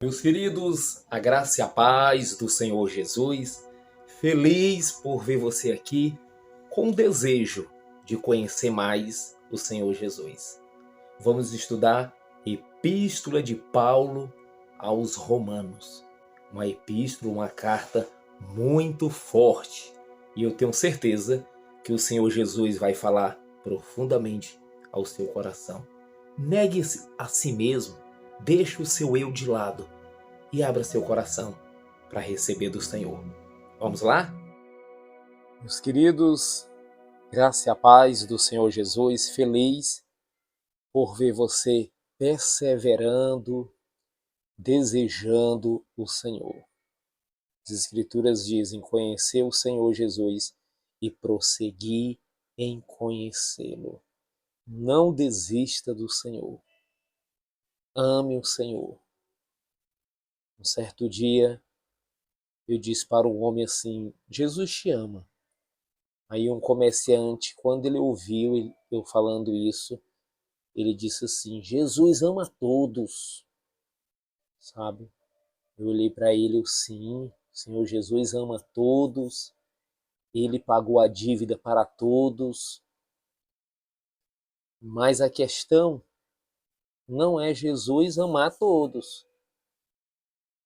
Meus queridos, a graça e a paz do Senhor Jesus, feliz por ver você aqui com o desejo de conhecer mais o Senhor Jesus. Vamos estudar Epístola de Paulo aos Romanos, uma epístola, uma carta muito forte, e eu tenho certeza que o Senhor Jesus vai falar profundamente ao seu coração. Negue-se a si mesmo, deixe o seu eu de lado e abra seu coração para receber do Senhor. Vamos lá? Meus queridos, graça e a paz do Senhor Jesus, feliz por ver você perseverando, desejando o Senhor. As Escrituras dizem: conhecer o Senhor Jesus e prosseguir em conhecê-lo. Não desista do Senhor. Ame o Senhor. Um certo dia, eu disse para um homem assim: Jesus te ama. Aí um comerciante, quando ele ouviu eu falando isso, ele disse assim: Jesus ama todos, sabe? Eu olhei para ele, sim, o Senhor Jesus ama todos, ele pagou a dívida para todos, mas a questão não é Jesus amar todos,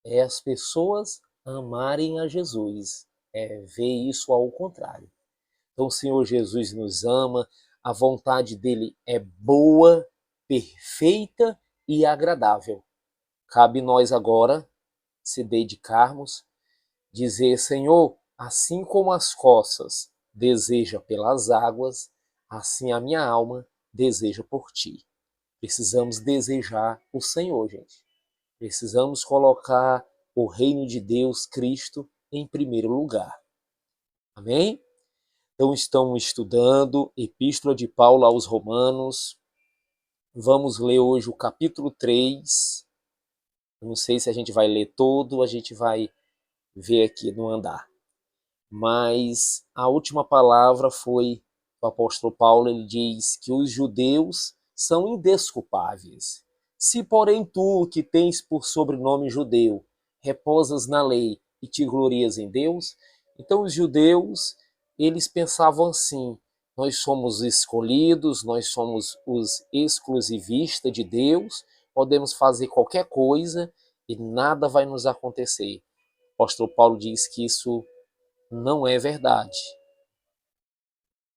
é as pessoas amarem a Jesus, é ver isso ao contrário. Então o Senhor Jesus nos ama, a vontade dele é boa, perfeita e agradável. Cabe nós agora se dedicarmos, dizer: Senhor, assim como as costas deseja pelas águas, assim a minha alma deseja por ti. Precisamos desejar o Senhor, gente. Precisamos colocar o reino de Deus, Cristo, em primeiro lugar. Amém? Então estamos estudando Epístola de Paulo aos Romanos. Vamos ler hoje o capítulo 3. Eu não sei se a gente vai ler todo, a gente vai ver aqui no andar. Mas a última palavra foi do apóstolo Paulo. Ele diz que os judeus são indesculpáveis. Se, porém, tu, que tens por sobrenome judeu, reposas na lei e te glorias em Deus, então os judeus, eles pensavam assim: nós somos escolhidos, nós somos os exclusivistas de Deus, podemos fazer qualquer coisa e nada vai nos acontecer. O apóstolo Paulo diz que isso não é verdade.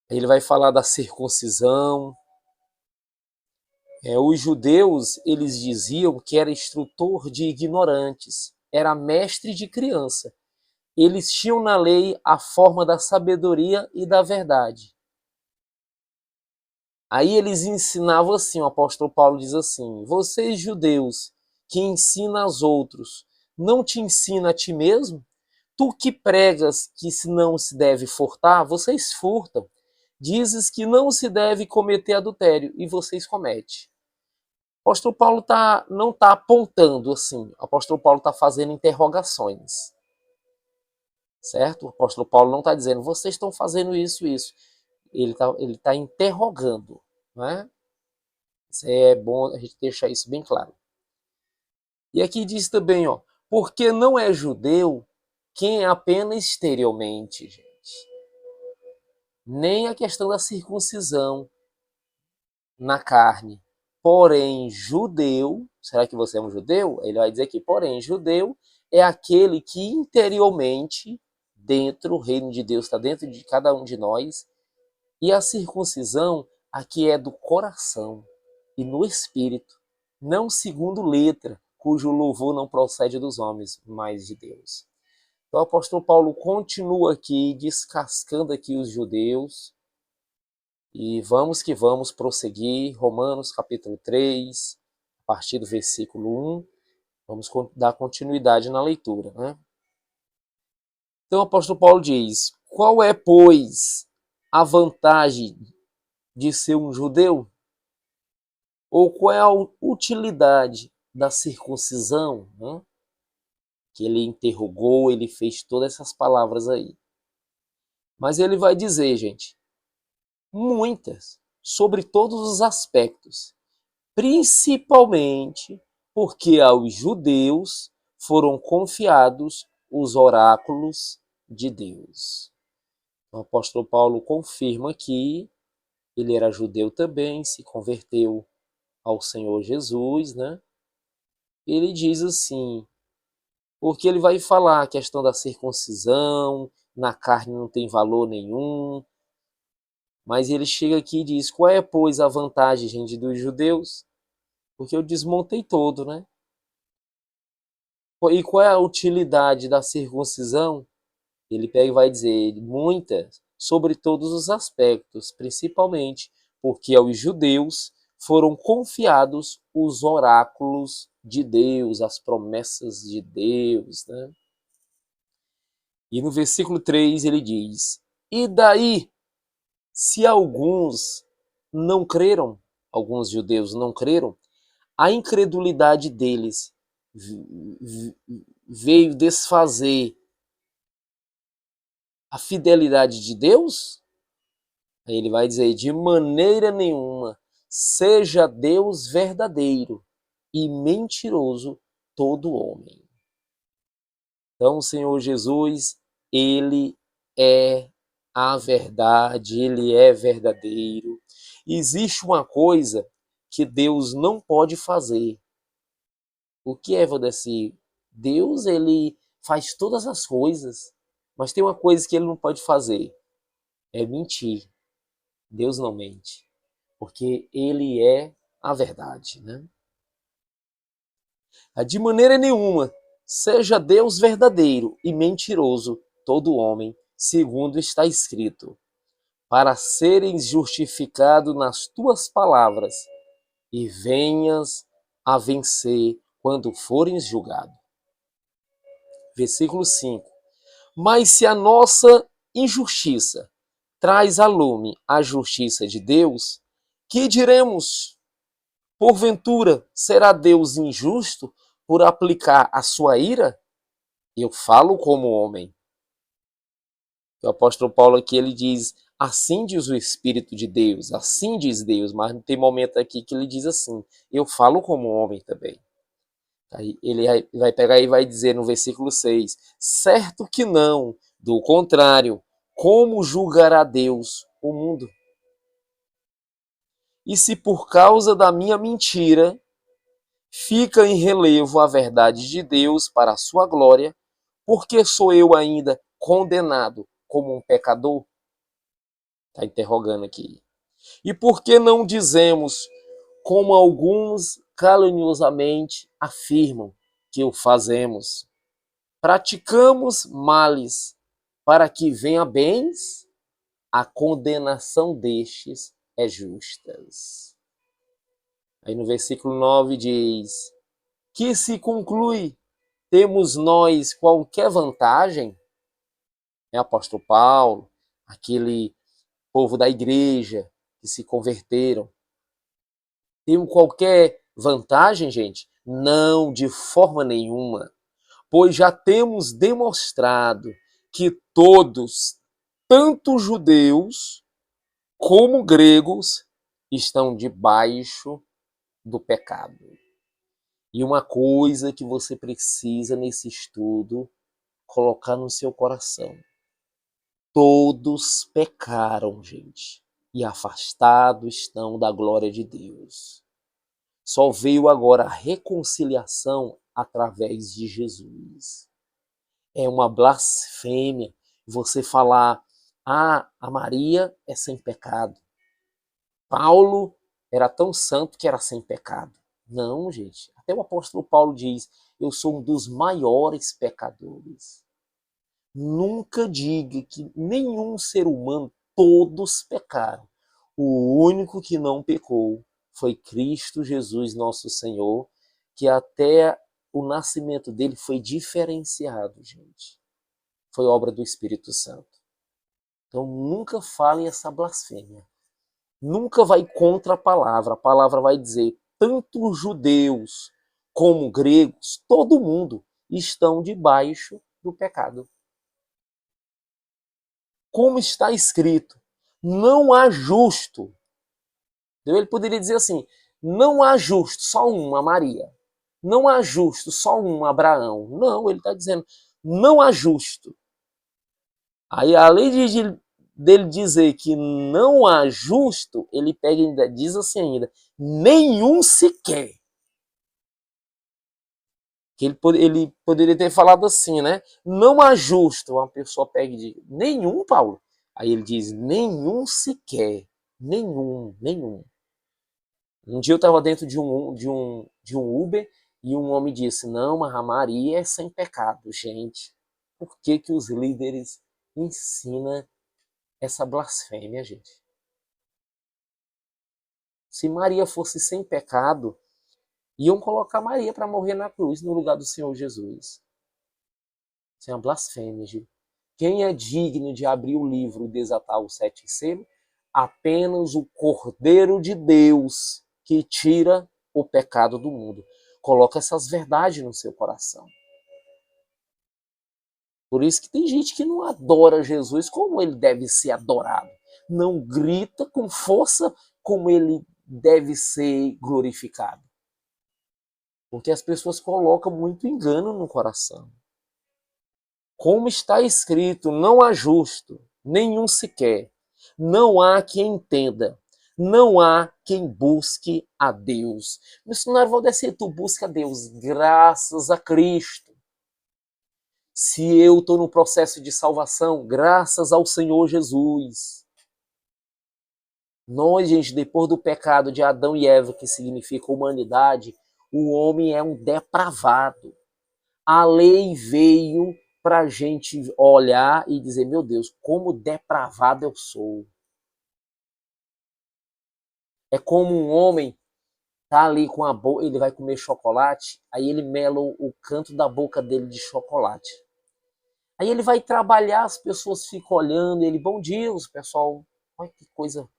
Ele vai falar da circuncisão. Os judeus, eles diziam que era instrutor de ignorantes, era mestre de criança. Eles tinham na lei a forma da sabedoria e da verdade. Aí eles ensinavam assim, o apóstolo Paulo diz assim: vocês judeus que ensinam aos outros, não te ensina a ti mesmo? Tu que pregas que se não se deve furtar, vocês furtam. Dizes que não se deve cometer adultério e vocês cometem. O apóstolo Paulo não está apontando assim, o apóstolo Paulo está fazendo interrogações. Certo? O apóstolo Paulo não está dizendo: vocês estão fazendo isso. Ele tá interrogando. Né? É bom a gente deixar isso bem claro. E aqui diz também, porque não é judeu quem é apenas exteriormente, gente. Nem a questão da circuncisão na carne. Porém, judeu, será que você é um judeu? Ele vai dizer aqui: porém, judeu é aquele que interiormente, dentro, o reino de Deus está dentro de cada um de nós, e a circuncisão aqui é do coração e no espírito, não segundo letra, cujo louvor não procede dos homens, mas de Deus. Então o apóstolo Paulo continua aqui, descascando aqui os judeus, e vamos que vamos prosseguir. Romanos capítulo 3, a partir do versículo 1, vamos dar continuidade na leitura. Né? Então o apóstolo Paulo diz: qual é, pois, a vantagem de ser um judeu? Ou qual é a utilidade da circuncisão? Né? Que ele interrogou, ele fez todas essas palavras aí. Mas ele vai dizer, gente, muitas, sobre todos os aspectos, principalmente porque aos judeus foram confiados os oráculos de Deus. O apóstolo Paulo confirma que ele era judeu também, se converteu ao Senhor Jesus, né? Ele diz assim, porque ele vai falar a questão da circuncisão, na carne não tem valor nenhum, mas ele chega aqui e diz, qual é, pois, a vantagem, gente, dos judeus? Porque eu desmontei todo, né? E qual é a utilidade da circuncisão? Ele pega e vai dizer, muitas, sobre todos os aspectos, principalmente porque aos judeus foram confiados os oráculos de Deus, as promessas de Deus, né? E no versículo 3 ele diz, e daí, se alguns não creram, alguns judeus não creram, a incredulidade deles veio desfazer a fidelidade de Deus? Aí ele vai dizer, de maneira nenhuma, seja Deus verdadeiro e mentiroso todo homem. Então o Senhor Jesus, ele é a verdade, ele é verdadeiro. Existe uma coisa que Deus não pode fazer. O que é, Valdeci? Deus, ele faz todas as coisas, mas tem uma coisa que ele não pode fazer, é mentir. Deus não mente, porque ele é a verdade, né? De maneira nenhuma, seja Deus verdadeiro e mentiroso todo homem, segundo está escrito, para serem justificados nas tuas palavras e venhas a vencer quando fores julgado. Versículo 5. Mas se a nossa injustiça traz a lume a justiça de Deus, que diremos? Porventura, será Deus injusto por aplicar a sua ira? Eu falo como homem. O apóstolo Paulo aqui, ele diz, assim diz o Espírito de Deus, assim diz Deus, mas tem momento aqui que ele diz assim, eu falo como homem também. Aí ele vai pegar e vai dizer no versículo 6, certo que não, do contrário, como julgará Deus o mundo? E se por causa da minha mentira fica em relevo a verdade de Deus para a sua glória, porque sou eu ainda condenado como um pecador? Está interrogando aqui. E por que não dizemos, como alguns caluniosamente afirmam que o fazemos? Praticamos males para que venha bens? A condenação destes é justa. Aí no versículo 9 diz, que se conclui, temos nós qualquer vantagem? É o apóstolo Paulo, aquele povo da igreja que se converteram. Temos qualquer vantagem, gente? Não, de forma nenhuma. Pois já temos demonstrado que todos, tanto judeus como gregos, estão debaixo do pecado. E uma coisa que você precisa nesse estudo colocar no seu coração. Todos pecaram, gente, e afastados estão da glória de Deus. Só veio agora a reconciliação através de Jesus. É uma blasfêmia você falar, a Maria é sem pecado. Paulo era tão santo que era sem pecado. Não, gente. Até o apóstolo Paulo diz, eu sou um dos maiores pecadores. Nunca diga que nenhum ser humano, todos pecaram. O único que não pecou foi Cristo Jesus, nosso Senhor, que até o nascimento dele foi diferenciado, gente. Foi obra do Espírito Santo. Então nunca fale essa blasfêmia. Nunca vai contra a palavra. A palavra vai dizer, tanto judeus como gregos, todo mundo estão debaixo do pecado. Como está escrito, não há justo. Ele poderia dizer assim, não há justo, só uma, Maria. Não há justo, só um, Abraão. Não, ele está dizendo, não há justo. Aí, além dele dizer que não há justo, ele pega e ainda diz assim ainda, nenhum sequer. Que ele poderia ter falado assim, né? Não há justo. Uma pessoa pega e diz, nenhum, Paulo. Aí ele diz, nenhum sequer. Nenhum. Um dia eu estava dentro de um Uber e um homem disse, não, mas a Maria é sem pecado. Gente, por que que os líderes ensinam essa blasfêmia, gente? Se Maria fosse sem pecado, iam colocar Maria para morrer na cruz no lugar do Senhor Jesus. Isso é uma blasfêmia, gente. Quem é digno de abrir o livro e desatar o sete selo? Apenas o Cordeiro de Deus que tira o pecado do mundo. Coloca essas verdades no seu coração. Por isso que tem gente que não adora Jesus como ele deve ser adorado. Não grita com força como ele deve ser glorificado. Porque as pessoas colocam muito engano no coração. Como está escrito, não há justo, nenhum sequer. Não há quem entenda. Não há quem busque a Deus. Missionário Valdeci, tu busca a Deus graças a Cristo. Se eu estou no processo de salvação, graças ao Senhor Jesus. Nós, gente, depois do pecado de Adão e Eva, que significa humanidade, o homem é um depravado. A lei veio para a gente olhar e dizer, meu Deus, como depravado eu sou. É como um homem tá ali com a boca, ele vai comer chocolate, aí ele mela o canto da boca dele de chocolate. Aí ele vai trabalhar, as pessoas ficam olhando, ele, bom dia, os pessoal, olha que coisa,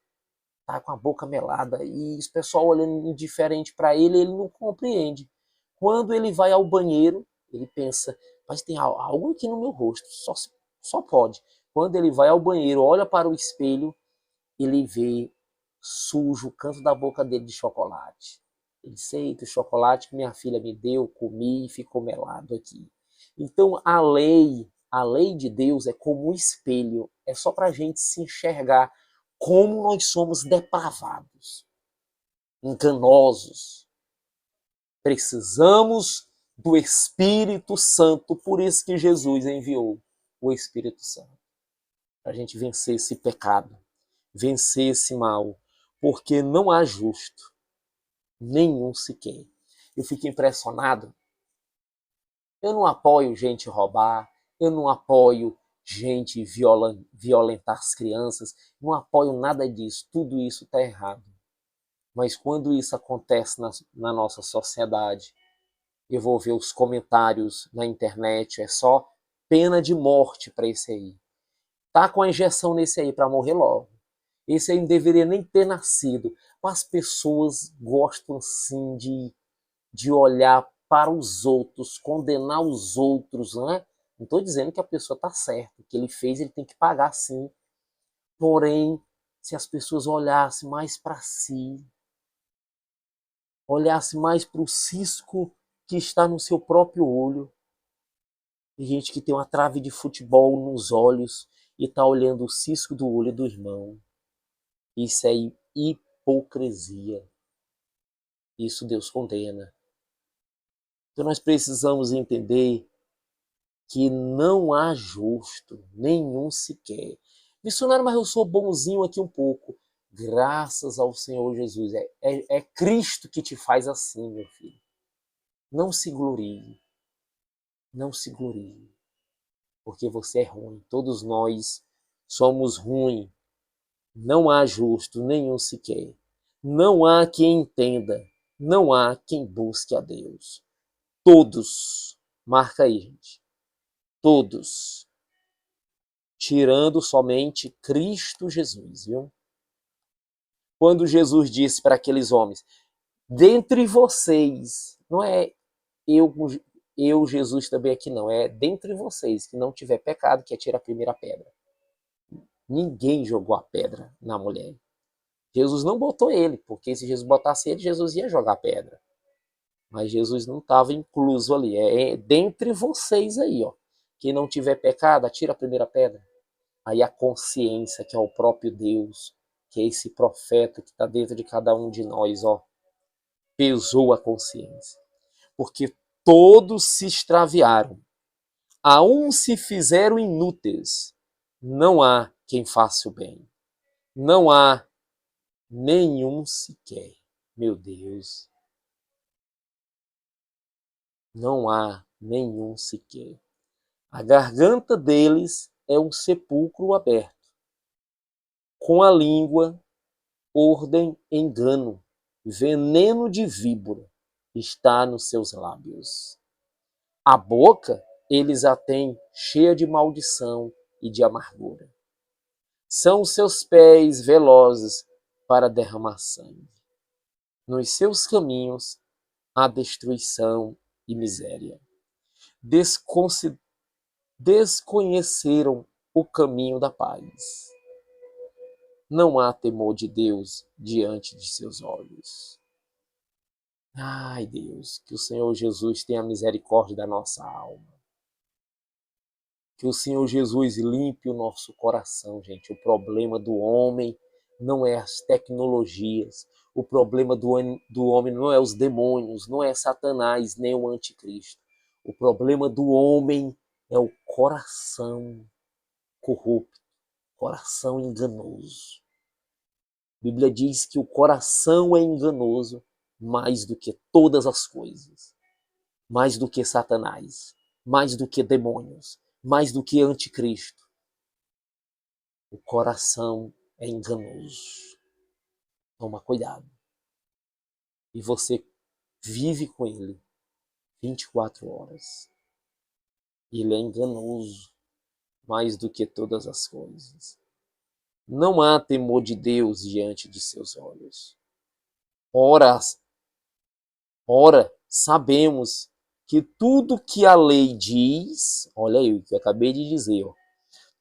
tá com a boca melada, e os pessoal olhando indiferente para ele, ele não compreende. Quando ele vai ao banheiro, ele pensa, mas tem algo aqui no meu rosto, só pode. Quando ele vai ao banheiro, olha para o espelho, ele vê sujo o canto da boca dele de chocolate. Ele disse, eita, o chocolate que minha filha me deu, comi e ficou melado aqui. Então a lei de Deus é como um espelho, é só para a gente se enxergar como nós somos depravados, enganosos. Precisamos do Espírito Santo, por isso que Jesus enviou o Espírito Santo, para a gente vencer esse pecado, vencer esse mal, porque não há justo, nenhum sequer. Eu fico impressionado. Eu não apoio gente roubar, eu não apoio gente violentar as crianças, não apoio nada disso, tudo isso está errado. Mas quando isso acontece na nossa sociedade, eu vou ver os comentários na internet, é só pena de morte para esse aí. Tá com a injeção nesse aí para morrer logo. Esse aí não deveria nem ter nascido. Mas as pessoas gostam sim de olhar para os outros, condenar os outros, né? Não estou dizendo que a pessoa está certa, o que ele fez ele tem que pagar sim. Porém, se as pessoas olhassem mais para si, olhassem mais para o cisco que está no seu próprio olho, tem gente que tem uma trave de futebol nos olhos e está olhando o cisco do olho do irmão. Isso é hipocrisia. Isso Deus condena. Então nós precisamos entender que não há justo, nenhum sequer. Missionário, mas eu sou bonzinho aqui um pouco. Graças ao Senhor Jesus. É Cristo que te faz assim, meu filho. Não se glorie. Não se glorie. Porque você é ruim. Todos nós somos ruins. Não há justo, nenhum sequer. Não há quem entenda. Não há quem busque a Deus. Todos. Marca aí, gente. Todos. Tirando somente Cristo Jesus, viu? Quando Jesus disse para aqueles homens, dentre vocês, não é eu, Jesus também aqui não, é dentre vocês que não tiver pecado, que atira a primeira pedra. Ninguém jogou a pedra na mulher. Jesus não botou ele, porque se Jesus botasse ele, Jesus ia jogar a pedra. Mas Jesus não estava incluso ali. É dentre vocês aí, ó. Quem não tiver pecado, atira a primeira pedra. Aí a consciência, que é o próprio Deus, que é esse profeta que está dentro de cada um de nós, ó, pesou a consciência. Porque todos se extraviaram. A um se fizeram inúteis. Não há quem faça o bem. Não há nenhum sequer. Meu Deus. Não há nenhum sequer. A garganta deles é um sepulcro aberto. Com a língua, ordem, engano, veneno de víbora está nos seus lábios. A boca eles a têm cheia de maldição e de amargura. São os seus pés velozes para derramar sangue. Nos seus caminhos há destruição e miséria. Desconheceram o caminho da paz. Não há temor de Deus diante de seus olhos. Ai, Deus, que o Senhor Jesus tenha misericórdia da nossa alma. Que o Senhor Jesus limpe o nosso coração, gente. O problema do homem não é as tecnologias. O problema do homem não é os demônios, não é Satanás, nem o anticristo. O problema do homem é o coração corrupto, coração enganoso. A Bíblia diz que o coração é enganoso mais do que todas as coisas. Mais do que Satanás, mais do que demônios, mais do que anticristo. O coração é enganoso. Toma cuidado. E você vive com ele 24 horas. Ele é enganoso mais do que todas as coisas. Não há temor de Deus diante de seus olhos. Ora, sabemos que tudo que a lei diz, olha aí o que eu acabei de dizer, ó,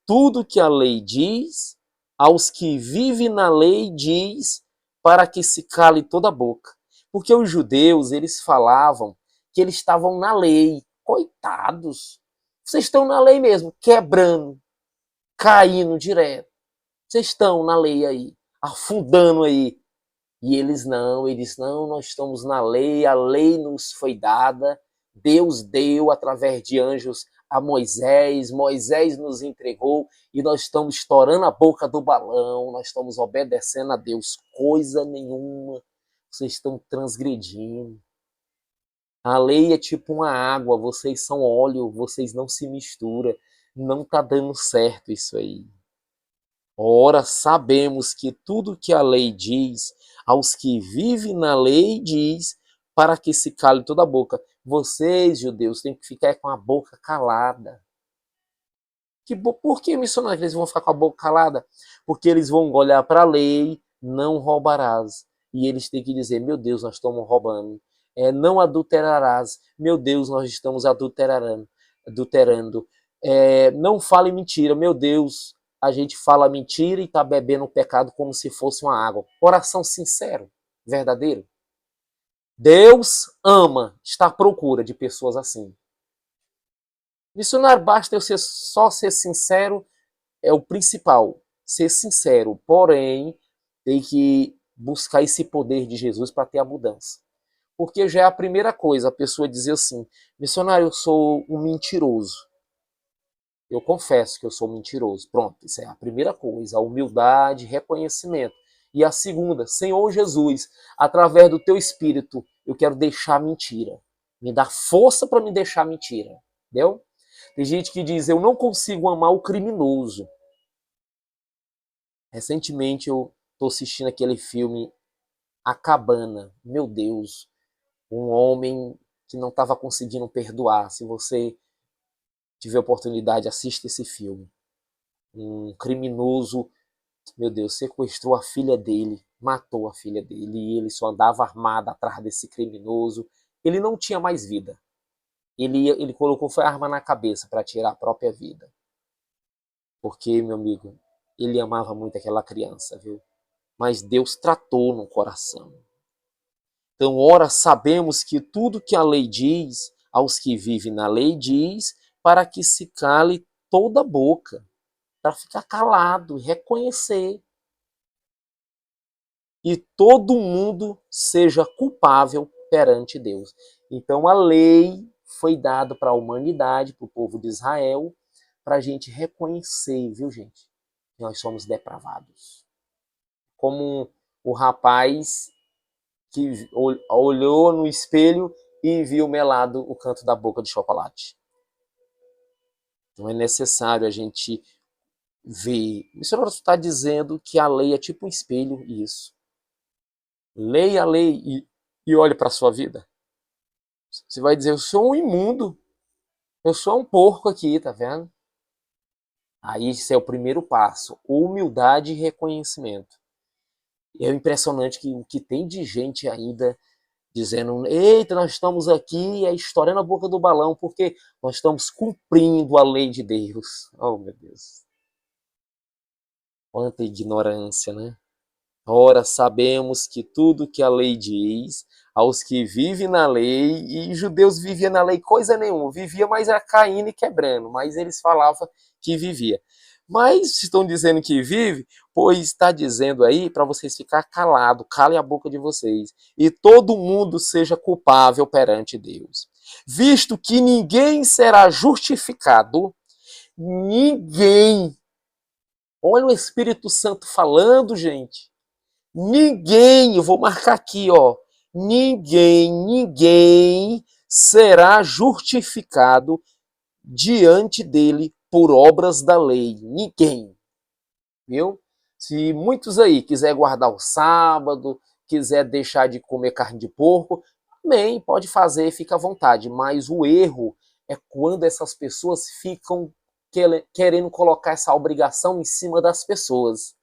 tudo que a lei diz, aos que vivem na lei diz, para que se cale toda a boca. Porque os judeus, eles falavam que eles estavam na lei. Coitados! Vocês estão na lei mesmo, quebrando, caindo direto. Vocês estão na lei aí, afundando aí. E eles não, nós estamos na lei, a lei nos foi dada, Deus deu através de anjos a Moisés, Moisés nos entregou e nós estamos estourando a boca do balão, nós estamos obedecendo a Deus, coisa nenhuma, vocês estão transgredindo. A lei é tipo uma água, vocês são óleo, vocês não se misturam, não está dando certo isso aí. Ora, sabemos que tudo que a lei diz, aos que vivem na lei diz, para que se cale toda a boca. Vocês, judeus, têm que ficar com a boca calada. Por que missionários eles vão ficar com a boca calada? Porque eles vão olhar para a lei, não roubarás. E eles têm que dizer, meu Deus, nós estamos roubando. Não adulterarás. Meu Deus, nós estamos adulterando. Não fale mentira. Meu Deus, a gente fala mentira e está bebendo o pecado como se fosse uma água. Coração sincero, verdadeiro. Deus ama, está à procura de pessoas assim. Missionário, basta eu só ser sincero, é o principal. Ser sincero, porém, tem que buscar esse poder de Jesus para ter a mudança. Porque já é a primeira coisa, a pessoa dizer assim, missionário, eu sou um mentiroso. Eu confesso que eu sou mentiroso. Pronto, isso é a primeira coisa, a humildade, reconhecimento. E a segunda, Senhor Jesus, através do teu Espírito, eu quero deixar a mentira. Me dá força para me deixar a mentira. Entendeu? Tem gente que diz, eu não consigo amar o criminoso. Recentemente eu estou assistindo aquele filme A Cabana. Meu Deus, um homem que não estava conseguindo perdoar. Se você tiver oportunidade, assista esse filme. Um criminoso, meu Deus, sequestrou a filha dele, matou a filha dele e ele só andava armado atrás desse criminoso. Ele não tinha mais vida. Ele colocou foi a arma na cabeça para tirar a própria vida. Porque, meu amigo, ele amava muito aquela criança, viu? Mas Deus tratou no coração. Então, ora, sabemos que tudo que a lei diz, aos que vivem na lei diz, para que se cale toda a boca, para ficar calado, reconhecer. E todo mundo seja culpável perante Deus. Então, a lei foi dada para a humanidade, para o povo de Israel, para a gente reconhecer, viu, gente? Que nós somos depravados. Como o rapaz que olhou no espelho e viu melado o canto da boca de chocolate. Então é necessário a gente ver. O senhor está dizendo que a lei é tipo um espelho, isso. Leia a lei e olhe para a sua vida. Você vai dizer, eu sou um imundo, eu sou um porco aqui, tá vendo? Aí esse é o primeiro passo, humildade e reconhecimento. E é impressionante que o que tem de gente ainda dizendo, eita, nós estamos aqui, é estourando a boca do balão, porque nós estamos cumprindo a lei de Deus. Oh, meu Deus. Quanta ignorância, né? Ora, sabemos que tudo que a lei diz, aos que vivem na lei, e judeus viviam na lei coisa nenhuma, vivia, mas era caindo e quebrando, mas eles falavam que vivia. Mas estão dizendo que vive, pois está dizendo aí para vocês ficar calado, calem a boca de vocês, e todo mundo seja culpável perante Deus. Visto que ninguém será justificado, ninguém. Olha o Espírito Santo falando, gente. Ninguém, eu vou marcar aqui, ó. Ninguém será justificado diante dele por obras da lei. Ninguém. Viu? Se muitos aí quiser guardar o sábado, quiser deixar de comer carne de porco, bem, pode fazer, fica à vontade. Mas o erro é quando essas pessoas ficam querendo colocar essa obrigação em cima das pessoas.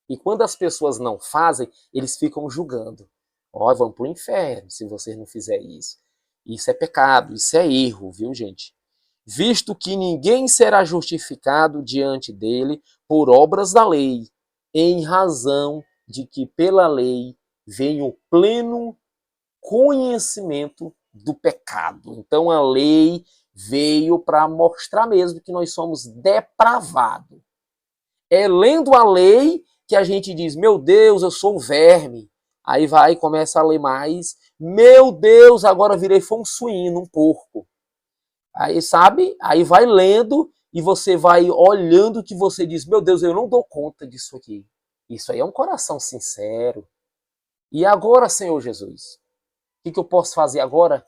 E quando as pessoas não fazem, eles ficam julgando. Ó, vão para o inferno se você não fizer isso. Isso é pecado, isso é erro, viu, gente? Visto que ninguém será justificado diante dele por obras da lei, em razão de que pela lei vem o pleno conhecimento do pecado. Então a lei veio para mostrar mesmo que nós somos depravados. É lendo a lei que a gente diz, meu Deus, eu sou um verme. Aí vai e começa a ler mais. Meu Deus, agora virei foi um suíno, um porco. Aí, sabe? Aí vai lendo e você vai olhando que você diz, meu Deus, eu não dou conta disso aqui. Isso aí é um coração sincero. E agora, Senhor Jesus? O que eu posso fazer agora?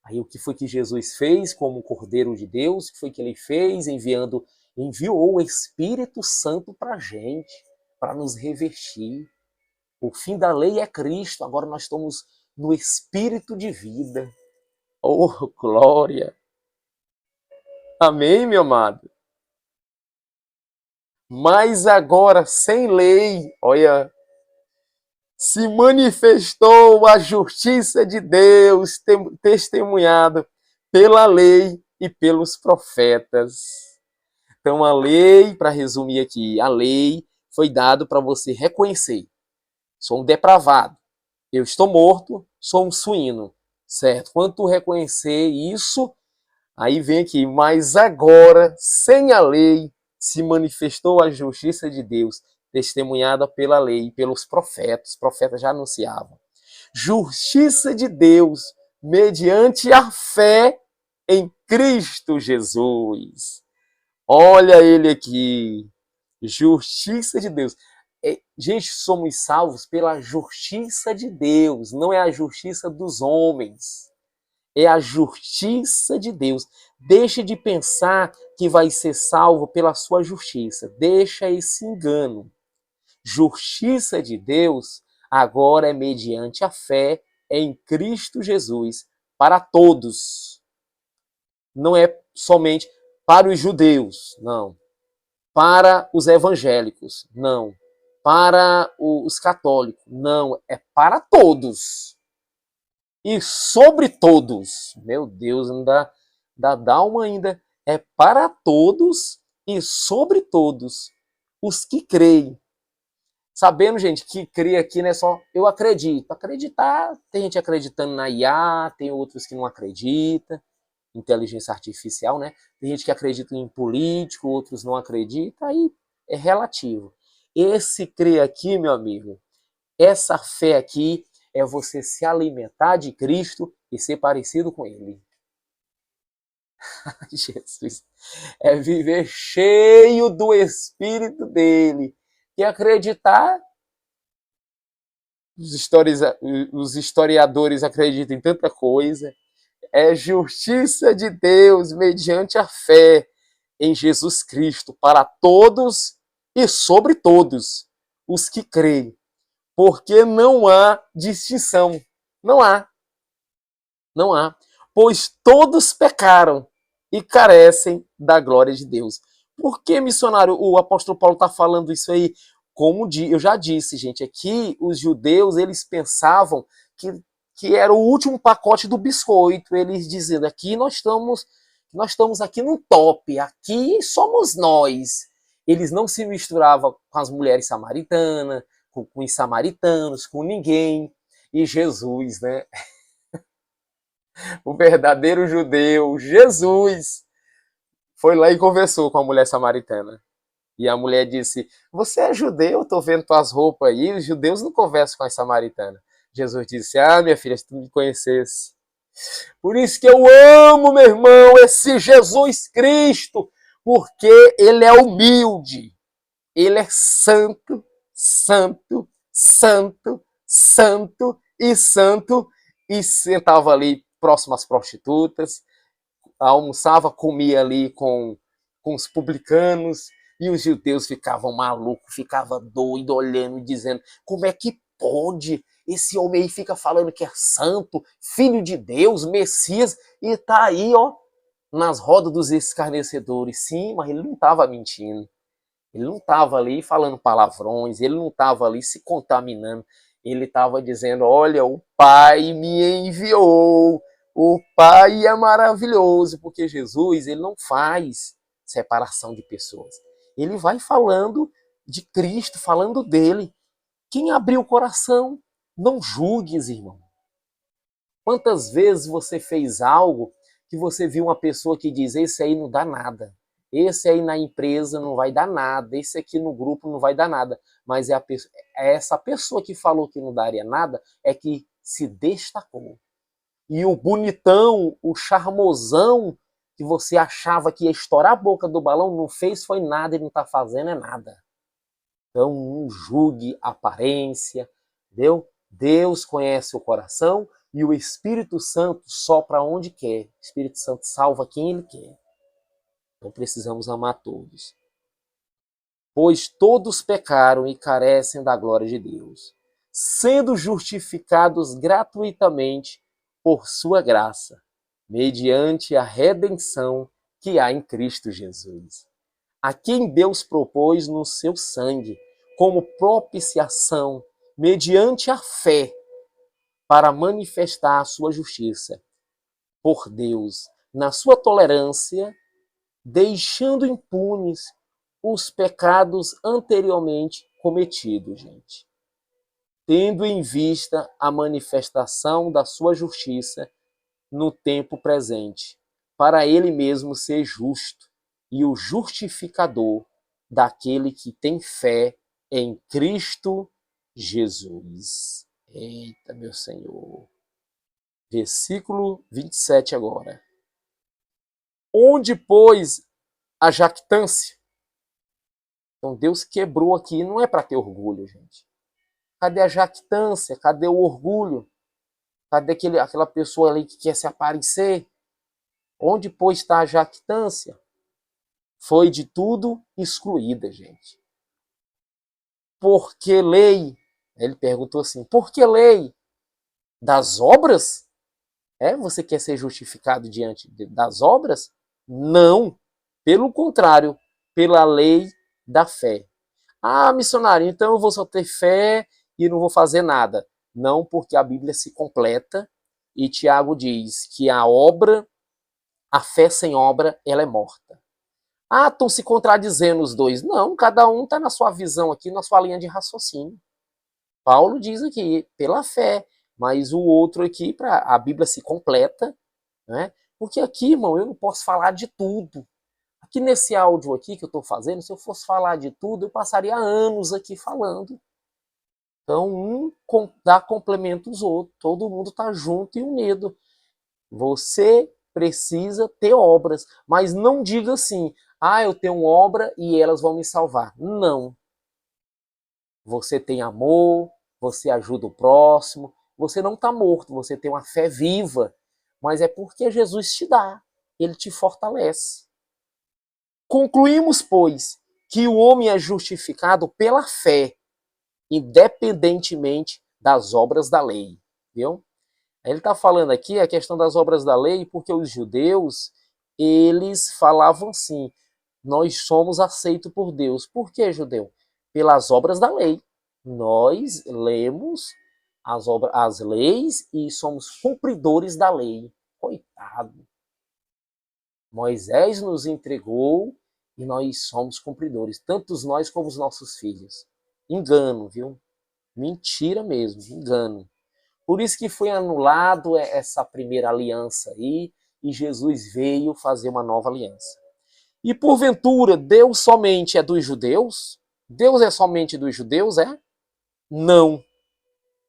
Aí o que foi que Jesus fez como Cordeiro de Deus? O que foi que ele fez? Enviou o Espírito Santo para a gente, para nos revestir. O fim da lei é Cristo, agora nós estamos no Espírito de vida. Oh, glória! Amém, meu amado? Mas agora, sem lei, olha, se manifestou a justiça de Deus, testemunhado pela lei e pelos profetas. Então, a lei, para resumir aqui, a lei foi dada para você reconhecer. Sou um depravado. Eu estou morto, sou um suíno. Certo? Quando tu reconhecer isso, aí vem aqui, mas agora, sem a lei, se manifestou a justiça de Deus, testemunhada pela lei e pelos profetas. Os profetas já anunciavam. Justiça de Deus, mediante a fé em Cristo Jesus. Olha ele aqui. Justiça de Deus. Gente, somos salvos pela justiça de Deus, não é a justiça dos homens. É a justiça de Deus. Deixe de pensar que vai ser salvo pela sua justiça. Deixa esse engano. Justiça de Deus agora é mediante a fé em Cristo Jesus para todos. Não é somente para os judeus, não. Para os evangélicos, não. Para os católicos, não. É para todos. E sobre todos. Meu Deus, ainda dá uma ainda. É para todos e sobre todos os que creem. Sabendo, gente, que crer aqui não é só eu acredito. Acreditar, tem gente acreditando na IA, tem outros que não acreditam, inteligência artificial, né? Tem gente que acredita em político, outros não acreditam, aí é relativo. Esse crer aqui, meu amigo, essa fé aqui é você se alimentar de Cristo e ser parecido com Ele. Jesus. É viver cheio do Espírito dele. E acreditar, os historiadores acreditam em tanta coisa, é justiça de Deus mediante a fé em Jesus Cristo para todos e sobre todos os que creem, porque não há distinção. Não há. Não há. Pois todos pecaram e carecem da glória de Deus. Por que, missionário, o apóstolo Paulo está falando isso aí? Como eu já disse, gente, aqui os judeus, eles pensavam que era o último pacote do biscoito. Eles dizendo, aqui nós estamos aqui no top, aqui somos nós. Eles não se misturavam com as mulheres samaritanas, com os samaritanos, com ninguém. E Jesus, né? O verdadeiro judeu, Jesus, foi lá e conversou com a mulher samaritana. E a mulher disse, você é judeu, eu tô vendo tuas roupas aí, os judeus não conversam com as samaritanas. Jesus disse, minha filha, se tu me conhecesse. Por isso que eu amo, meu irmão, esse Jesus Cristo, porque ele é humilde, ele é santo, santo, santo, santo e santo, e sentava ali próximo às prostitutas, almoçava, comia ali com os publicanos, e os judeus ficavam malucos, ficavam doidos, olhando e dizendo, como é que pode? Esse homem aí fica falando que é santo, filho de Deus, Messias, e tá aí, ó, nas rodas dos escarnecedores. Sim, mas ele não estava mentindo. Ele não estava ali falando palavrões, ele não estava ali se contaminando. Ele estava dizendo, olha, o Pai me enviou, o Pai é maravilhoso, porque Jesus, ele não faz separação de pessoas. Ele vai falando de Cristo, falando dele. Quem abriu o coração, não julgues, irmão. Quantas vezes você fez algo que você viu uma pessoa que diz, esse aí não dá nada, esse aí na empresa não vai dar nada, esse aqui no grupo não vai dar nada, mas é essa pessoa que falou que não daria nada é que se destacou. E o bonitão, o charmosão, que você achava que ia estourar a boca do balão, não fez foi nada, ele não está fazendo é nada. Então não julgue a aparência, entendeu? Deus conhece o coração e o Espírito Santo sopra onde quer. O Espírito Santo salva quem ele quer. Então precisamos amar todos. Pois todos pecaram e carecem da glória de Deus, sendo justificados gratuitamente por sua graça, mediante a redenção que há em Cristo Jesus, a quem Deus propôs no seu sangue, como propiciação, mediante a fé, para manifestar a sua justiça por Deus, na sua tolerância, deixando impunes os pecados anteriormente cometidos, gente. Tendo em vista a manifestação da sua justiça no tempo presente, para ele mesmo ser justo e o justificador daquele que tem fé em Cristo Jesus. Eita, meu Senhor. Versículo 27 agora. Onde, pois, a jactância? Então Deus quebrou aqui, não é para ter orgulho, gente. Cadê a jactância? Cadê o orgulho? Cadê aquela pessoa ali que quer se aparecer? Onde, pois, está a jactância? Foi de tudo excluída, gente. Por que lei? Ele perguntou assim, por que lei? Das obras? Você quer ser justificado diante das obras? Não. Pelo contrário, pela lei da fé. Missionário, então eu vou só ter fé e não vou fazer nada. Não, porque a Bíblia se completa e Tiago diz que a fé sem obra, ela é morta. Ah, estão se contradizendo os dois. Não, cada um está na sua visão aqui, na sua linha de raciocínio. Paulo diz aqui, pela fé, mas o outro aqui, para a Bíblia se completa, né? Porque aqui, irmão, eu não posso falar de tudo. Aqui nesse áudio aqui que eu estou fazendo, se eu fosse falar de tudo, eu passaria anos aqui falando. Então, um dá complemento aos outros. Todo mundo está junto e unido. Você precisa ter obras, mas não diga assim, eu tenho obra e elas vão me salvar. Não. Você tem amor, você ajuda o próximo, você não está morto, você tem uma fé viva, mas é porque Jesus te dá, ele te fortalece. Concluímos, pois, que o homem é justificado pela fé, independentemente das obras da lei. Viu? Ele está falando aqui a questão das obras da lei, porque os judeus, eles falavam assim, nós somos aceitos por Deus. Por que, judeu? Pelas obras da lei. Nós lemos as leis e somos cumpridores da lei. Coitado. Moisés nos entregou e nós somos cumpridores, tanto nós como os nossos filhos. Engano, viu? Mentira mesmo, engano. Por isso que foi anulado essa primeira aliança aí e Jesus veio fazer uma nova aliança. E porventura, Deus somente é dos judeus? Deus é somente dos judeus, é? Não.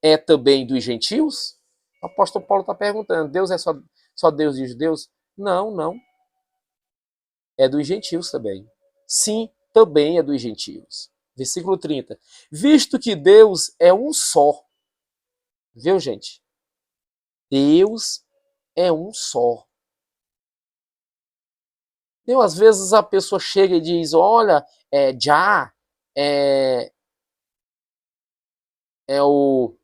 É também dos gentios? O apóstolo Paulo está perguntando, Deus é só Deus dos judeus? Não, não. É dos gentios também. Sim, também é dos gentios. Versículo 30. Visto que Deus é um só. Viu, gente? Deus é um só. Então, às vezes a pessoa chega e diz, olha, é, é o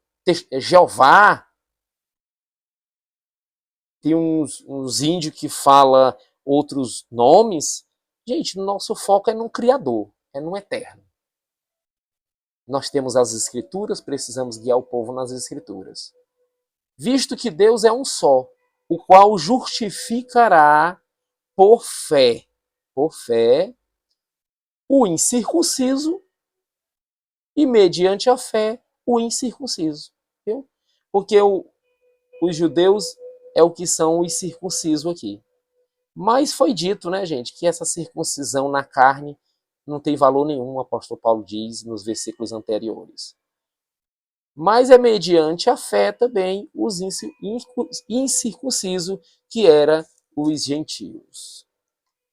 Jeová. Tem uns índios que falam outros nomes. Gente, nosso foco é no Criador, é no Eterno. Nós temos as Escrituras, precisamos guiar o povo nas Escrituras. Visto que Deus é um só, o qual justificará por fé, o incircunciso e mediante a fé, o incircunciso. Viu? Porque os judeus é o que são os circuncisos aqui. Mas foi dito, né, gente, que essa circuncisão na carne não tem valor nenhum, o apóstolo Paulo diz nos versículos anteriores. Mas é mediante a fé também os incircuncisos, que era os gentios.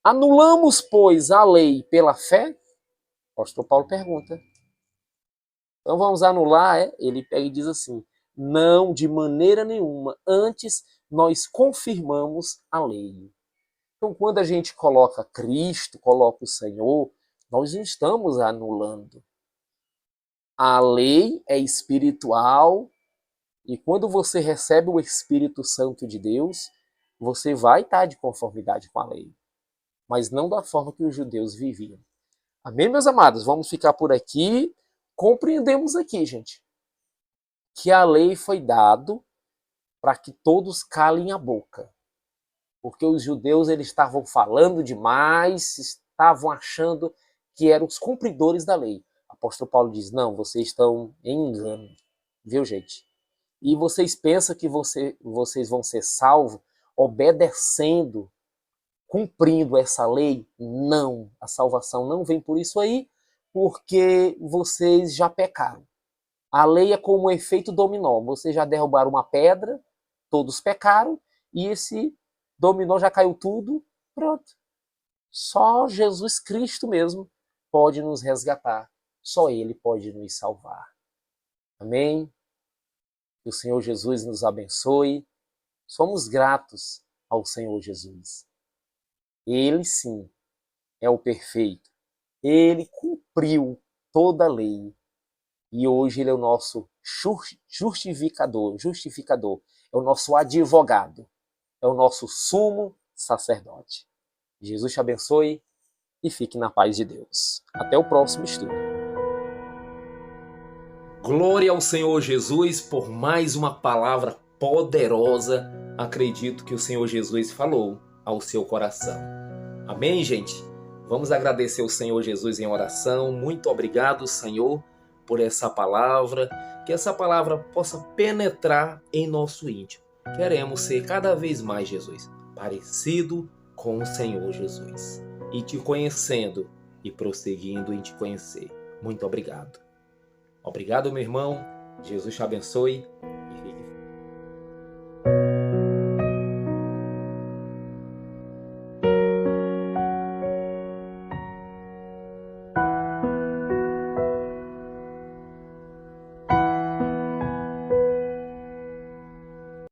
Anulamos, pois, a lei pela fé? O apóstolo Paulo pergunta. Então vamos anular, ele pega e diz assim, não, de maneira nenhuma, antes nós confirmamos a lei. Então quando a gente coloca Cristo, coloca o Senhor, nós não estamos anulando. A lei é espiritual e quando você recebe o Espírito Santo de Deus, você vai estar de conformidade com a lei, mas não da forma que os judeus viviam. Amém, meus amados? Vamos ficar por aqui. Compreendemos aqui, gente, que a lei foi dado para que todos calem a boca. Porque os judeus eles estavam falando demais, estavam achando que eram os cumpridores da lei. O apóstolo Paulo diz, não, vocês estão em engano. Viu, gente? E vocês pensam que vocês vão ser salvos obedecendo, cumprindo essa lei? Não, a salvação não vem por isso aí, porque vocês já pecaram. A lei é como um efeito dominó. Vocês já derrubaram uma pedra, todos pecaram, e esse dominó já caiu tudo, pronto. Só Jesus Cristo mesmo pode nos resgatar. Só Ele pode nos salvar. Amém? Que o Senhor Jesus nos abençoe. Somos gratos ao Senhor Jesus. Ele sim é o perfeito. Ele cumpriu toda a lei. E hoje ele é o nosso justificador, é o nosso advogado, é o nosso sumo sacerdote. Jesus te abençoe e fique na paz de Deus. Até o próximo estudo. Glória ao Senhor Jesus por mais uma palavra poderosa. Acredito que o Senhor Jesus falou ao seu coração. Amém, gente? Vamos agradecer o Senhor Jesus em oração. Muito obrigado, Senhor, por essa palavra. Que essa palavra possa penetrar em nosso íntimo. Queremos ser cada vez mais, Jesus, parecido com o Senhor Jesus. E te conhecendo e prosseguindo em te conhecer. Muito obrigado. Obrigado, meu irmão. Jesus te abençoe.